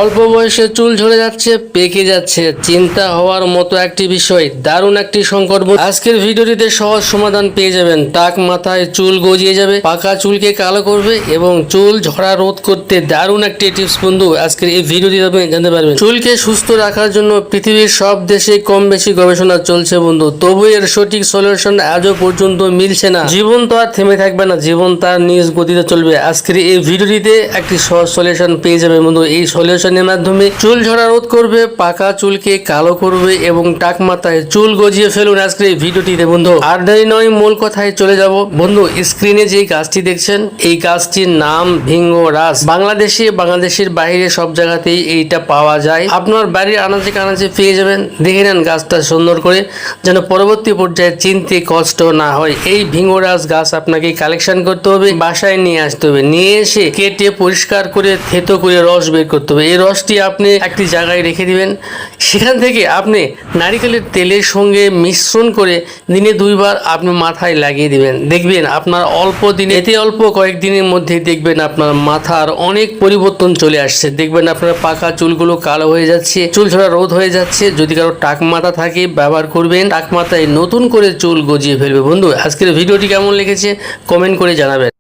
অল্প বয়সে চুল ঝরে যাচ্ছে, পেকে যাচ্ছে, চিন্তা হওয়ার মতো একটি বিষয়, দারুণ একটি সংকট। আজকের ভিডিওটিতে সহজ সমাধান পেয়ে যাবেন। টাক মাথায় চুল গজিয়ে যাবে, পাকা চুলকে কালো করবে এবং চুল ঝরা রোধ করতে দারুণ একটি টিপস বন্ধু আজকের এই ভিডিওটিতে আপনি জানতে পারবেন। চুলকে সুস্থ রাখার জন্য পৃথিবীর সব দেশে কম বেশি গবেষণা চলছে বন্ধু, তবু এর সঠিক সলিউশন আজও পর্যন্ত মিলছে না। জীবন তো আর থেমে থাকবে না, জীবন তার নিজ গতিতে চলবে। আজকের এই ভিডিওটিতে একটি সহজ সলিউশন পেয়ে যাবে বন্ধু। এই সলিউশনের মাধ্যমে চুল ঝরা রোধ করবে, পাকা চুলকে কালো করবে এবং টাক মাথায় চুল গজিয়ে ফেলুন আজকের এই ভিডিওটিতে বন্ধু। আর দেরি নয়, মূল কথায় চলে যাব বন্ধু। স্ক্রিনে যে গাছটি দেখছেন, এই গাছটির নাম ভিঙ্গরাজ। বাংলাদেশের বাইরে সব জায়গাতেই এইটা পাওয়া যায়। আপনার বাড়ির আনাচে কানাচে পেয়ে যাবেন। দেখে নেন গাছটা সুন্দর করে, যেন পরবর্তী পর্যায়ে চিনতে কষ্ট না হয়। এই ভিঙ্গরাজ গাছ আপনাকে কালেকশন করতে হবে, বাসায় নিয়ে আসতে হবে, নিয়ে এসে কেটে পরিষ্কার করে থেতো করে রস বের করতে হবে। এই রসটি আপনি একটি জায়গায় রেখে দিবেন। সেখান থেকে আপনি নারিকেলের তেলের সঙ্গে মিশ্রণ করে দিনে 2 বার আপনি মাথায় লাগিয়ে দিবেন। দেখবেন আপনার অল্প কয়েকদিনের মধ্যেই দেখবেন আপনার মাথার অনেক পরিবর্তন চলে আসছে। দেখবেন আপনার পাকা চুলগুলো কালো হয়ে যাচ্ছে, চুল ঝরা রোধ হয়ে যাচ্ছে। যদি কারো টাক মাথা থাকে ব্যবহার করবেন, টাক মাথায় নতুন করে চুল গজিয়ে ফেলবে বন্ধু। আজকের ভিডিওটি কেমন লেগেছে কমেন্ট করে জানাবেন।